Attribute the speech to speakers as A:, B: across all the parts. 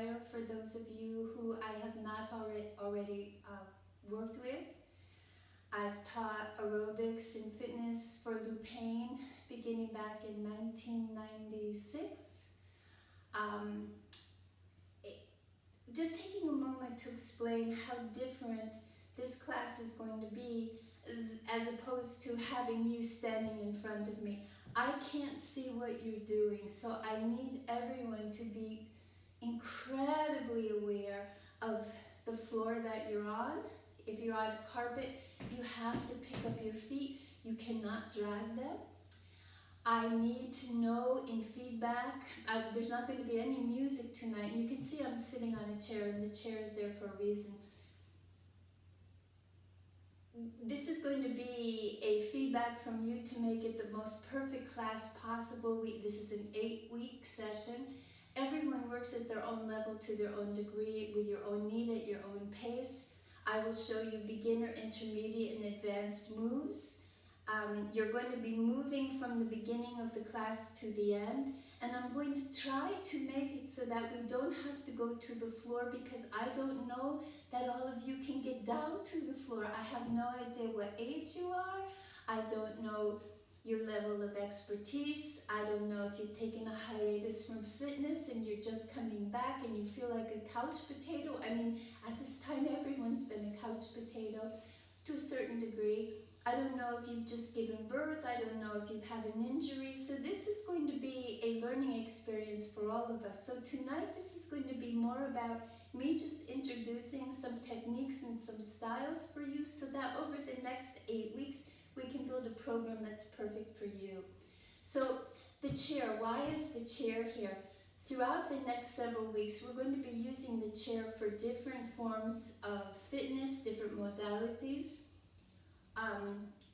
A: prior for those of you who I have not already worked with. I've taught aerobics and fitness for Lou Payne beginning back in 1996. Just taking a moment to explain how different this class is going to be as opposed to having you standing in front of me. I can't see what you're doing, so I need everyone to be incredibly aware of the floor that you're on. If you're on carpet, you have to pick up your feet. You cannot drag them. I need to know in feedback, there's not going to be any music tonight. You can see I'm sitting on a chair, and the chair is there for a reason. This is going to be a feedback from you to make it the most perfect class possible. This is an 8-week session. Everyone works at their own level to their own degree with your own need at your own pace. I will show you beginner, intermediate, and advanced moves. You're going to be moving from the beginning of the class to the end, and I'm going to try to make it so that we don't have to go to the floor, because I don't know that all of you can get down to the floor. I have no idea what age you are. I don't know your level of expertise. I don't know if you've taken a hiatus from fitness and you're just coming back and you feel like a couch potato. I mean, at this time, everyone's been a couch potato to a certain degree. I don't know if you've just given birth. I don't know if you've had an injury. So this is going to be a learning experience for all of us. So tonight, this is going to be more about me just introducing some techniques and some styles for you, so that over the next 8 weeks, we can build a program that's perfect for you. So the chair, why is the chair here? Throughout the next several weeks, we're going to be using the chair for different forms of fitness, different modalities.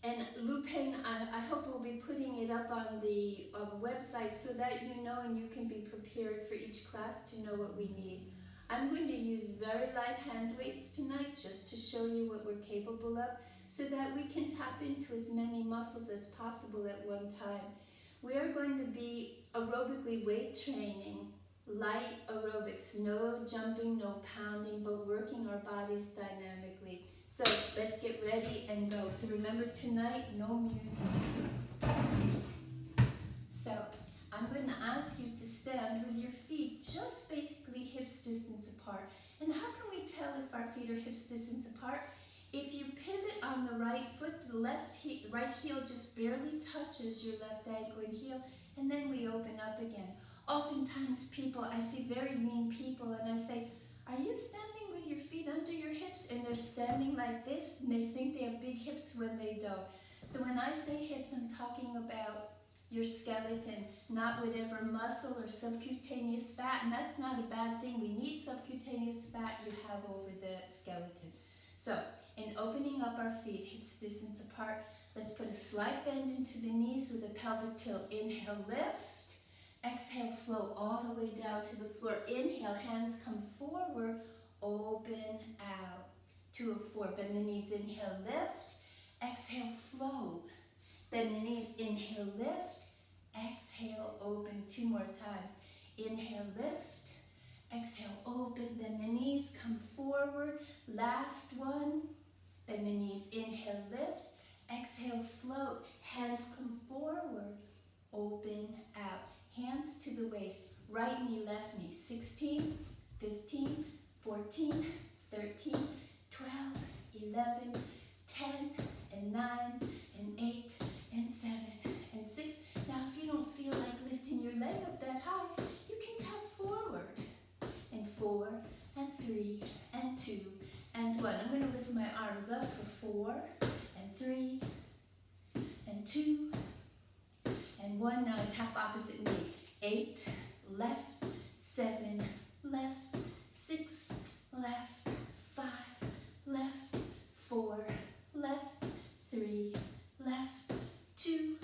A: And Lou Payne, I hope we'll be putting it up on the website so that you know and you can be prepared for each class to know what we need. I'm going to use very light hand weights tonight just to show you what we're capable of, so that we can tap into as many muscles as possible at one time. We are going to be aerobically weight training, light aerobics, no jumping, no pounding, but working our bodies dynamically. So let's get ready and go. So remember tonight, no music. So I'm going to ask you to stand with your feet just basically hips distance apart. And how can we tell if our feet are hips distance apart? If you pivot on the right foot, the right heel just barely touches your left ankle and heel, and then we open up again. Oftentimes I see very lean people, and I say, are you standing with your feet under your hips? And they're standing like this, and they think they have big hips when they don't. So when I say hips, I'm talking about your skeleton, not whatever muscle or subcutaneous fat, and that's not a bad thing. We need subcutaneous fat you have over the skeleton. So, in opening up our feet, hips distance apart, let's put a slight bend into the knees with a pelvic tilt. Inhale, lift. Exhale, flow all the way down to the floor. Inhale, hands come forward, open out. 2 of 4, bend the knees, inhale, lift. Exhale, float. Bend the knees, inhale, lift. Exhale, open. 2 more times. Inhale, lift. Exhale, open. Bend the knees, come forward. Last one. Bend the knees, inhale, lift. Exhale, float. Hands come forward, open out. Hands to the waist. Right knee, left knee. 16, 15, 14, 13, 12, 11, 10, and 9, and 8, and 7, and 6. Now, if you don't feel like lifting your leg up that high, you can tap forward. And 4, and 3, and 2, and 1. I'm going to lift my arms up for 4, and 3, and 2, and 1. Now tap opposite knee. 8, left, 7, left, 6, left, 5, left, 4, left, 3, left, 2,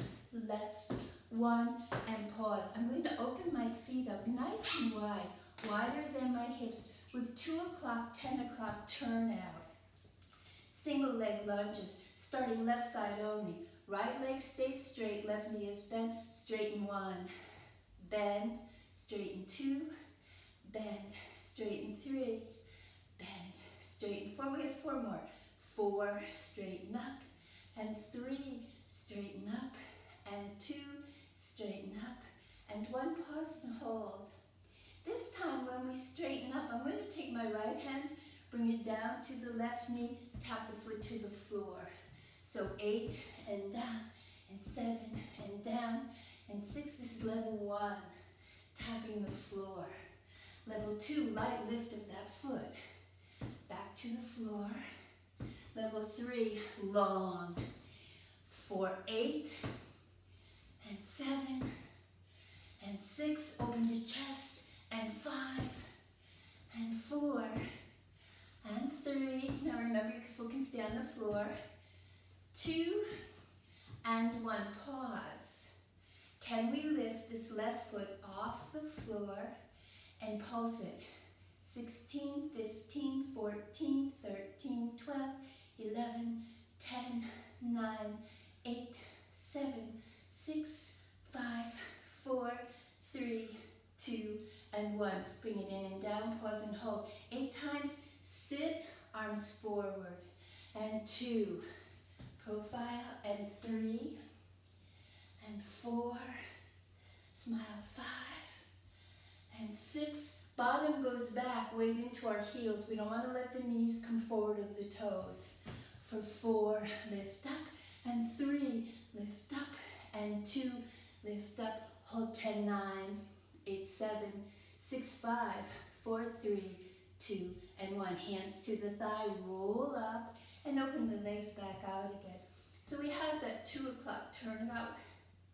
A: left, 1, and pause. I'm going to open my feet up nice and wide, wider than my hips, with 2 o'clock, 10 o'clock turn out. Single leg lunges, starting left side only. Right leg stays straight, left knee is bent, straighten 1, bend, straighten 2, bend, straighten straighten forward. We have 4 more. 4, straighten up, and 3, straighten up, and 2, straighten up, and 1, pause and hold. This time when we straighten up, I'm going to take my right hand, bring it down to the left knee, tap the foot to the floor. So 8 and down, and 7 and down, and 6, this is level 1, tapping the floor. Level 2, light lift of that foot. Back to the floor. Level 3, long. 4, 8, and 7, and 6, open the chest, and 5, and 4, and 3. Now remember, your foot can stay on the floor. 2, and 1, pause. Can we lift this left foot off the floor and pulse it? 16, 15, 14, 13, 12, 11, 10, 9, 8, 7, 6, 5, 4, 3, 2, and 1. Bring it in and down, pause and hold. 8 times, sit, arms forward, and 2, profile, and 3, and 4, smile, 5, and 6, bottom goes back, weight into our heels. We don't want to let the knees come forward of the toes. For 4, lift up, and 3, lift up, and 2, lift up, hold 10, 9, 8, 7, 6, 5, 4, 3, 2, and 1. Hands to the thigh, roll up, and open the legs back out again. So we have that 2 o'clock turnout,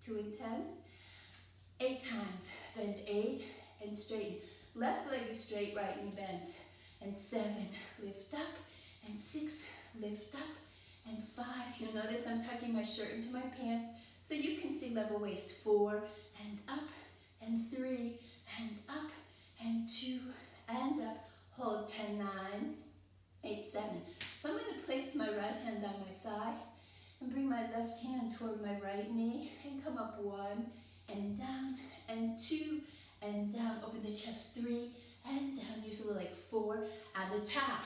A: 2 and 10. 8 times, bend 8 and straighten. Left leg is straight, right knee bends. And 7, lift up, and 6, lift up, and 5. You'll notice I'm tucking my shirt into my pants so you can see level waist. 4, and up, and 3, and up, and 2, and up. Hold 10, 9, 8, 7. So I'm going to place my right hand on my thigh and bring my left hand toward my right knee and come up 1 and down, and 2 and down. Open the chest, 3 and down. Use a little like 4. Add a tap.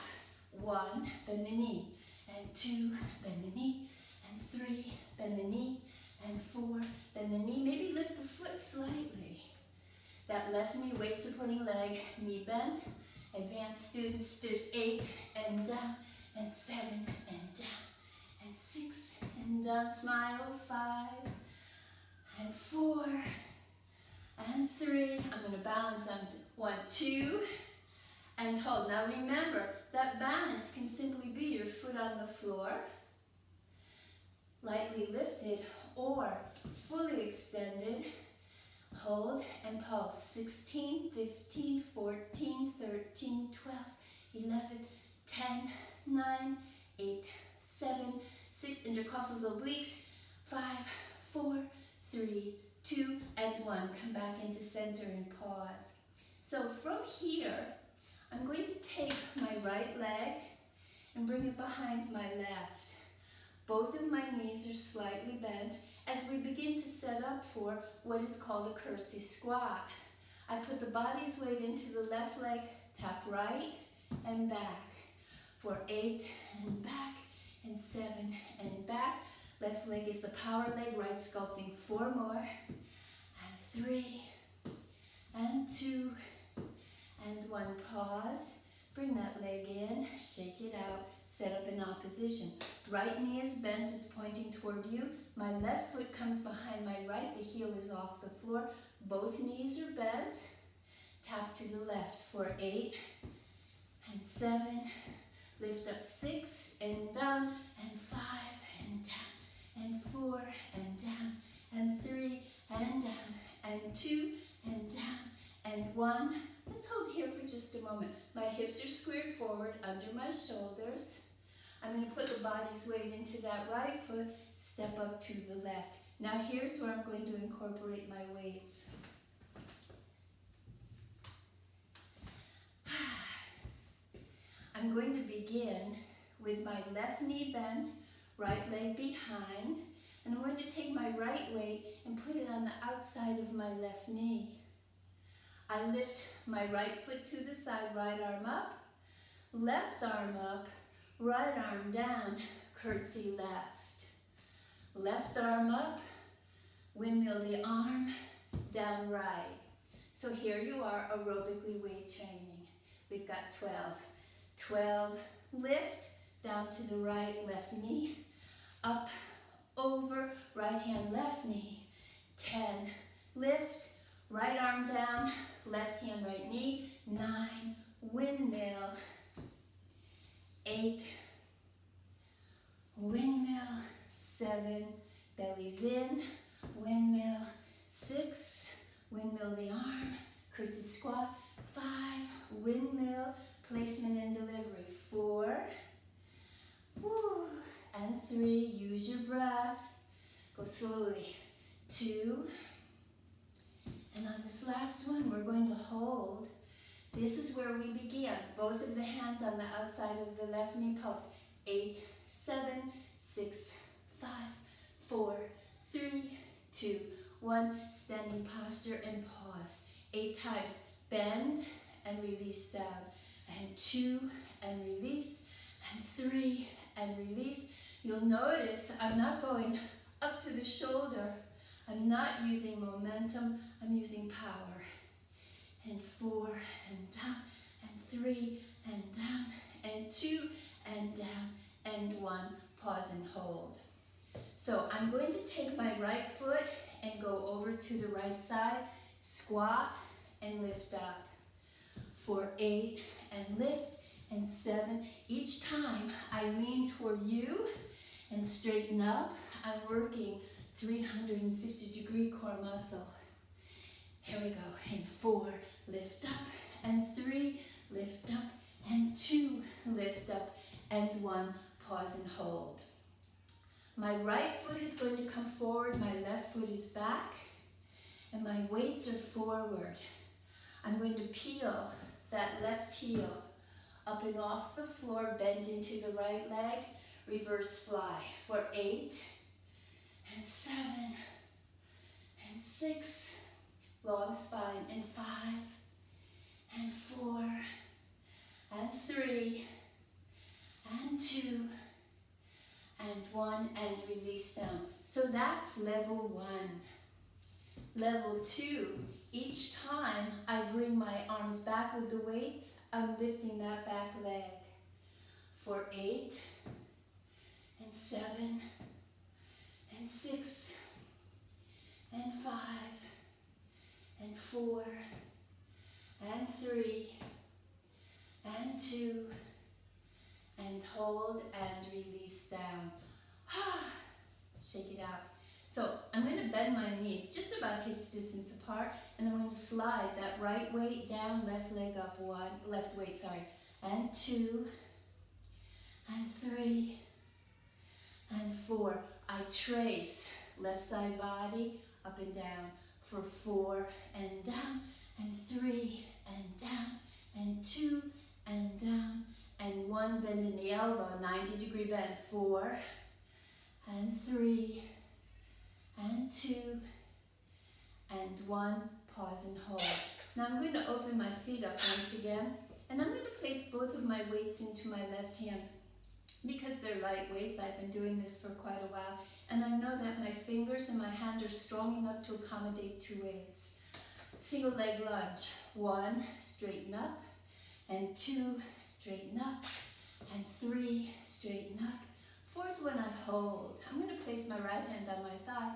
A: 1, bend the knee, and 2, bend the knee, and 3, bend the knee, and 4, bend the knee. Maybe lift the foot slightly. That left knee, weight supporting leg, knee bent. Advanced students, there's 8 and down, and 7 and down, and 6 and down. Smile, 5 and 4 and 3. I'm going to balance on 1, 2, and hold. Now remember, that balance can simply be your foot on the floor, lightly lifted, or fully extended. Hold and pulse. 16, 15, 14, 13, 12, 11, 10, 9, 8, 7, 6, intercostals, obliques, 5, 4, 3, 2, and 1. Come back into center and pause. So from here, I'm going to take my right leg and bring it behind my left. Both of my knees are slightly bent as we begin to set up for what is called a curtsy squat. I put the body's weight into the left leg, tap right and back. For 8 and back, and 7 and back. Left leg is the power leg, right sculpting. 4 more, and 3, and 2, and 1. Pause. Bring that leg in, shake it out, set up in opposition. Right knee is bent, it's pointing toward you. My left foot comes behind my right, the heel is off the floor. Both knees are bent. Tap to the left for 8 and 7. Lift up 6 and down, and 5 and down, and 4 and down, and 3 and down, and 2 and down, and 1. Let's hold here for just a moment. My hips are squared forward under my shoulders. I'm going to put the body's weight into that right foot, step up to the left. Now here's where I'm going to incorporate my weights. I'm going to begin with my left knee bent, right leg behind, and I'm going to take my right weight and put it on the outside of my left knee. I lift my right foot to the side, right arm up, left arm up, right arm down, curtsy left. Left arm up, windmill the arm, down right. So here you are, aerobically weight training. We've got 12. 12, lift, down to the right, left knee, up, over, right hand, left knee. 10, lift, right arm down, left hand, right knee. 9, windmill. 8, windmill. 7, bellies in, windmill. 6, windmill the arm, curtsy squat. 5, windmill, placement and delivery. 4, woo, and 3, use your breath. Go slowly. 2, and on this last one, we're going to hold. This is where we begin. Both of the hands on the outside of the left knee pulse. 8, 7, 6, 5, 4, 3, 2, 1. Standing posture and pause. 8 times. Bend and release down. And 2 and release. And 3 and release. You'll notice I'm not going up to the shoulder. I'm not using momentum. I'm using power. And 4 and down. And 3 and down. And 2 and down. And 1. Pause and hold. So I'm going to take my right foot and go over to the right side. Squat and lift up. For 8 and lift. And 7. Each time I lean toward you and straighten up, I'm working 360-degree core muscle. Here we go. And 4, lift up. And 3, lift up. And 2, lift up. And 1, pause and hold. My right foot is going to come forward. My left foot is back. And my weights are forward. I'm going to peel that left heel up and off the floor, bend into the right leg, reverse fly for 8 and 7 and 6, long spine, and 5 and 4 and 3 and 2 and 1, and release down. So that's level 1. Level 2, each time I bring my arms back with the weights, I'm lifting that back leg for 8 and 7 and 6 and 5 and 4 and 3 and 2 and hold and release down. Shake it out. So I'm going to bend my knees just about hips distance apart, and I'm going to slide that right weight down, left leg up, 1, left weight, sorry, and 2 and 3 and 4. I trace left side body up and down for 4 and down, and 3 and down, and 2 and down, and 1, bend in the elbow, 90-degree bend, 4 and 3 and 2 and 1, pause and hold. Now I'm going to open my feet up once again, and I'm going to place both of my weights into my left hand. Because they're light weights, I've been doing this for quite a while, and I know that my fingers and my hand are strong enough to accommodate 2 weights. Single leg lunge. 1, straighten up, and 2, straighten up, and 3, straighten up. 4th one, I hold. I'm going to place my right hand on my thigh,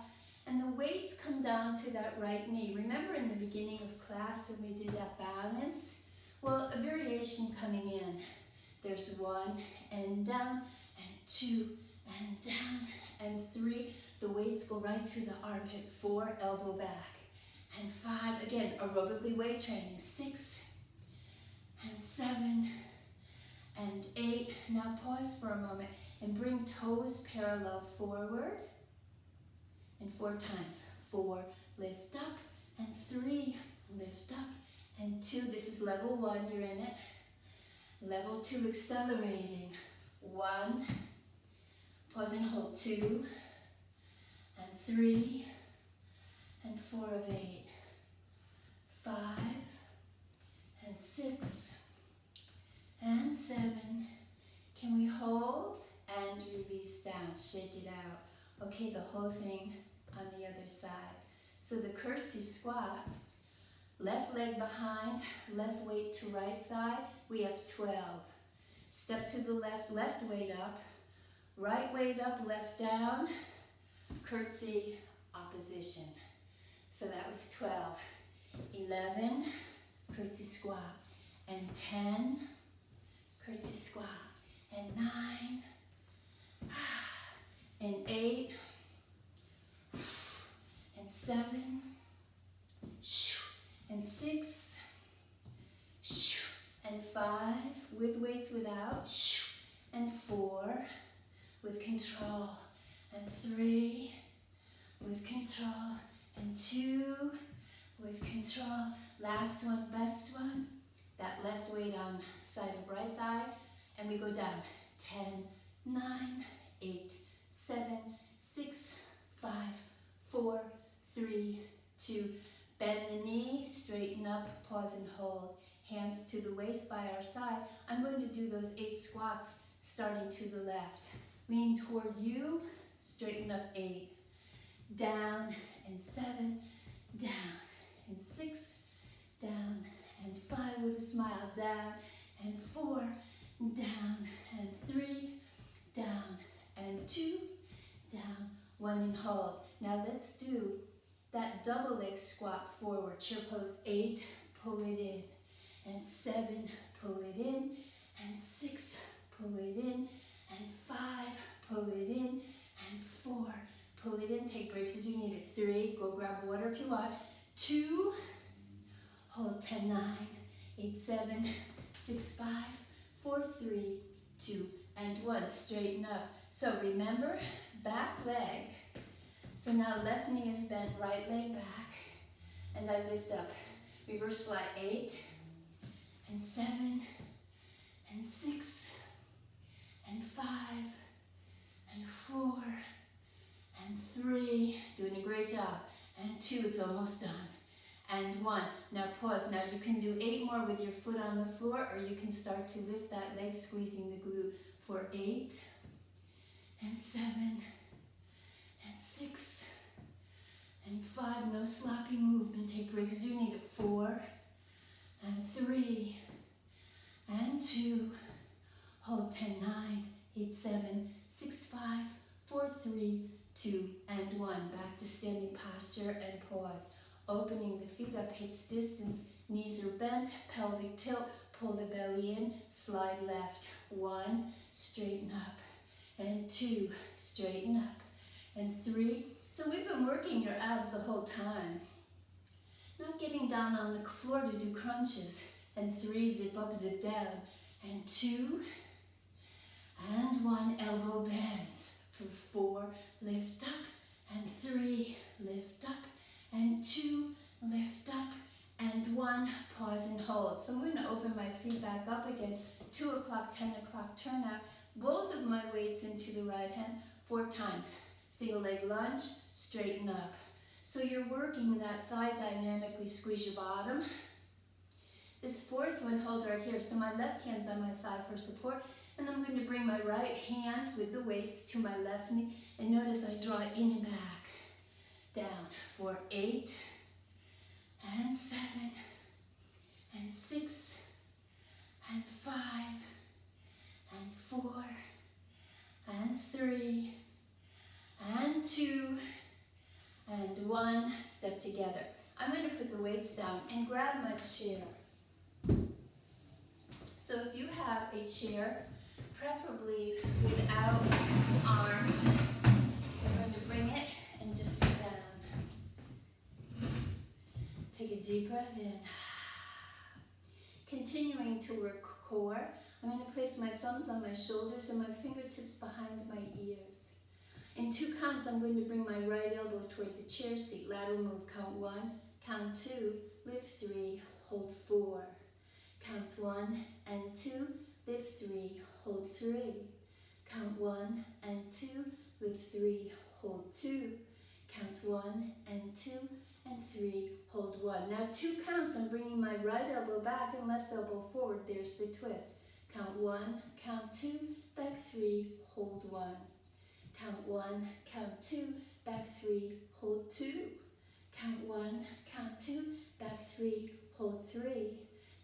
A: and the weights come down to that right knee. Remember in the beginning of class when we did that balance? Well, a variation coming in. There's 1 and down, and 2 and down, and 3. The weights go right to the armpit. 4, elbow back, and 5, again, aerobically weight training. 6 and 7 and 8. Now pause for a moment and bring toes parallel forward, and 4 times. 4, lift up, and 3, lift up, and 2. This is level 1, you're in it. Level 2, accelerating. 1, pause and hold. 2 and 3 and 4 of 8. 5 and 6 and 7. Can we hold and release down? Shake it out. Okay, the whole thing on the other side. So the curtsy squat, left leg behind, left weight to right thigh. We have 12. Step to the left, left weight up, right weight up, left down, curtsy opposition. So that was 12. 11, curtsy squat, and 10, curtsy squat, and 9, and 8, and 7, and 6, and 5, with weights without, and 4, with control, and 3, with control, and 2, with control. Last one, best one. That left weight on side of right thigh, and we go down. 10, 9, 8, 7, 6, 5, 4, 3, 2. Bend the knee, straighten up, pause and hold. Hands to the waist by our side. I'm going to do those 8 squats starting to the left. Lean toward you, straighten up 8. Down and 7, down and 6, down and 5 with a smile, down and 4, down and 3, down and 2, down, 1 and hold. Now let's do that double leg squat forward, chair pose. 8, pull it in, and 7, pull it in, and 6, pull it in, and 5, pull it in, and 4, pull it in. Take breaks as you need it. 3, go grab water if you want. 2, hold 10, 9, 8, 7, 6, 5, 4, 3, 2, and 1. Straighten up. So remember, back leg. So now left knee is bent, right leg back, and I lift up. Reverse fly. 8, and 7, and 6, and 5, and 4, and 3. Doing a great job. And 2, it's almost done. And 1. Now pause. Now you can do 8 more with your foot on the floor, or you can start to lift that leg, squeezing the glute for 8, and 7, and 6, and 5. No sloppy movement. Take breaks. Do need it. 4, and 3, and 2. Hold 10, 9, 8, 7, 6, 5, 4, 3, 2, and 1. Back to standing posture and pause. Opening the feet up, hips distance, knees are bent, pelvic tilt, pull the belly in, slide left. 1, straighten up, and 2, straighten up, and 3. So we've been working your abs the whole time. Not getting down on the floor to do crunches. And 3, zip up, zip down, and 2, and 1, elbow bends. For 4, lift up, and 3, lift up, and 2, lift up, and 1, pause and hold. So I'm going to open my feet back up again. 2 o'clock, 10 o'clock, turn out. Both of my weights into the right hand 4 times. Single leg lunge, straighten up. So you're working that thigh dynamically, squeeze your bottom. This 4th one, hold right here. So my left hand's on my thigh for support. And I'm going to bring my right hand with the weights to my left knee. And notice I draw in and back. Down for 8, and 7, and 6, and 5, and 4, and 3, and 2, and 1. Step together. I'm going to put the weights down and grab my chair. So if you have a chair, preferably without arms, you're going to bring it and just sit down. Take a deep breath in. Continuing to work core, I'm going to place my thumbs on my shoulders and my fingertips behind my ears. In 2 counts, I'm going to bring my right elbow toward the chair seat. Lateral move. Count 1, count 2, lift 3, hold 4. Count 1 and 2, lift 3, hold 3. Count 1 and 2, lift 3, hold 2. Count 1 and 2 and 3, hold 1. Now 2 counts, I'm bringing my right elbow back and left elbow forward. There's the twist. count 1, count 2, back 3, hold 1. Count 1, count 2, back 3, hold 2. Count 1, count 2, back 3, hold 3.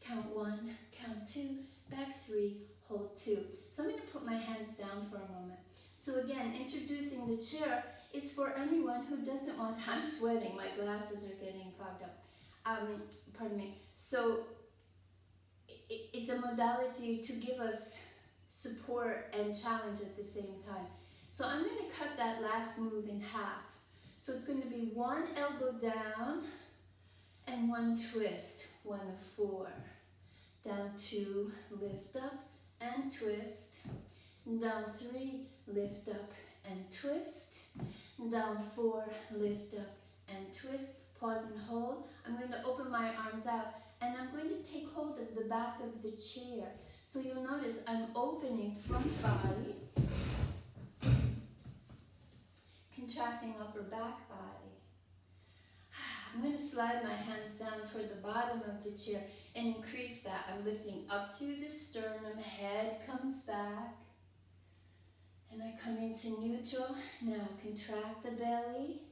A: Count 1, count 2, back 3, hold 2. So I'm going to put my hands down for a moment. So again, introducing the chair is for anyone who doesn't want, I'm sweating, my glasses are getting fogged up. Pardon me. So it's a modality to give us support and challenge at the same time. So I'm going to cut that last move in half. So it's going to be 1 elbow down and 1 twist. 1 of 4. Down 2, lift up and twist. Down 3, lift up and twist. Down 4, lift up and twist. Pause and hold. I'm going to open my arms out and I'm going to take hold of the back of the chair. So you'll notice I'm opening front body, contracting upper back body. I'm going to slide my hands down toward the bottom of the chair and increase that. I'm lifting up through the sternum, head comes back, and I come into neutral. Now contract the belly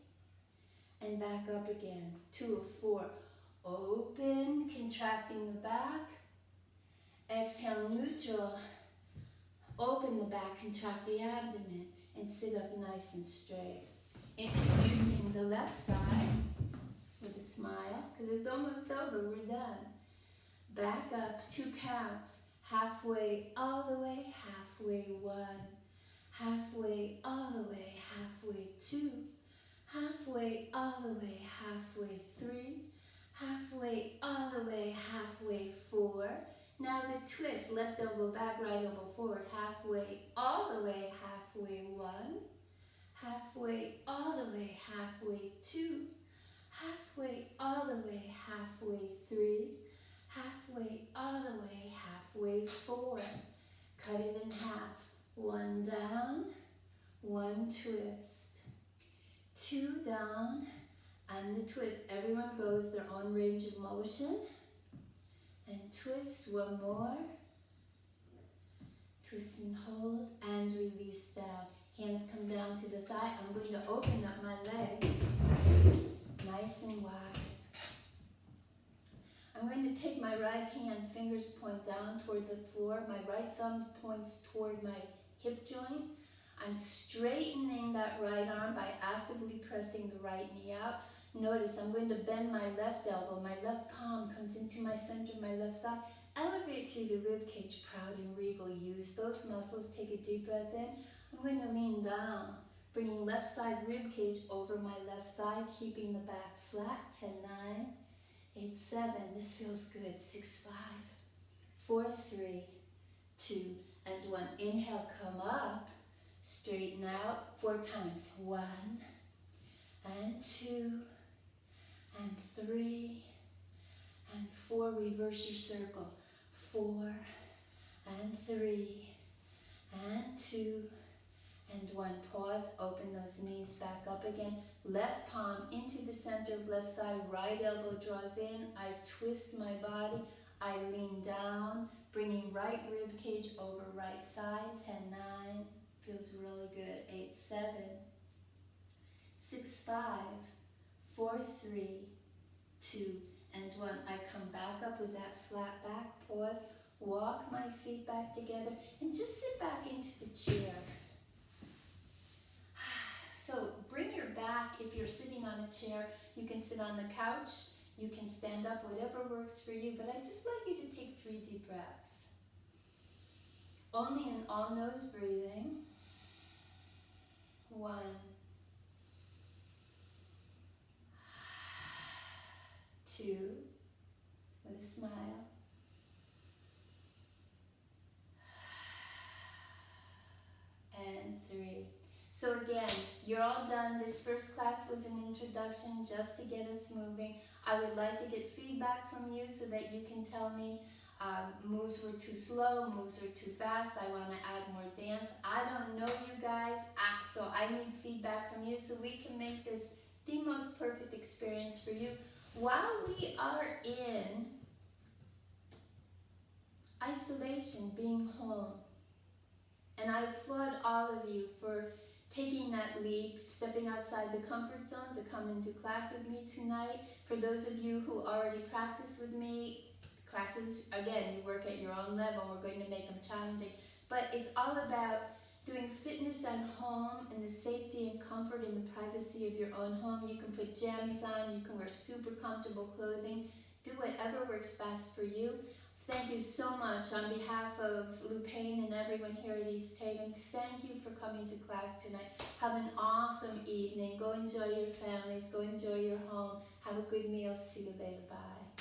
A: and back up again. 2 of 4. Open, contracting the back. Exhale, neutral. Open the back, contract the abdomen, and sit up nice and straight. Introducing the left side with a smile, because it's almost over, we're done. Back up, 2 counts. Halfway, all the way, halfway 1. Halfway, all the way, halfway 2. Halfway, all the way, halfway 3. Halfway, all the way, halfway 4. Now the twist, left elbow back, right elbow forward. Halfway, all the way, halfway 1. Halfway, all the way, halfway 2. Halfway, all the way, halfway 3. Halfway, all the way, halfway 4. Cut it in half. 1 down, 1 twist. 2 down, and the twist. Everyone goes their own range of motion. And twist, 1 more. Twist and hold, and release down. Hands come down to the thigh. I'm going to open up my legs, nice and wide. I'm going to take my right hand, fingers point down toward the floor. My right thumb points toward my hip joint. I'm straightening that right arm by actively pressing the right knee out. Notice I'm going to bend my left elbow. My left palm comes into my center, my left thigh. Elevate through the rib cage, proud and regal. Use those muscles. Take a deep breath in. I'm going to lean down, bringing left side rib cage over my left thigh, keeping the back flat. 10, 9, 8, 7. This feels good. 6, 5, 4, 3, 2, and 1. Inhale, come up. Straighten out 4 times. 1, and 2, and 3, and 4. Reverse your circle. 4, and 3, and 2, and 1. Pause. Open those knees back up again. Left palm into the center of left thigh. Right elbow draws in. I twist my body. I lean down, bringing right rib cage over right thigh. 10, 9. Feels really good. 8, 7, 6, 5, 4, 3, 2, and 1. I come back up with that flat back. Pause. Walk my feet back together and just sit back into the chair. So bring your back. If you're sitting on a chair, you can sit on the couch. You can stand up, whatever works for you. But I'd just like you to take 3 deep breaths. Only an all nose breathing. 1, 2, with a smile. And 3. So again, you're all done. This first class was an introduction just to get us moving. I would like to get feedback from you so that you can tell me moves were too slow, moves are too fast, I want to add more dance. I don't know you guys, so I need feedback from you so we can make this the most perfect experience for you. While we are in isolation, being home. And I applaud all of you for taking that leap, stepping outside the comfort zone to come into class with me tonight. For those of you who already practice with me, classes, again, you work at your own level. We're going to make them challenging. But it's all about doing fitness at home in the safety and comfort and the privacy of your own home. You can put jammies on, you can wear super comfortable clothing. Do whatever works best for you. Thank you so much on behalf of Lou Payne and everyone here at East Haven. Thank you for coming to class tonight. Have an awesome evening. Go enjoy your families. Go enjoy your home. Have a good meal. See you later. Bye.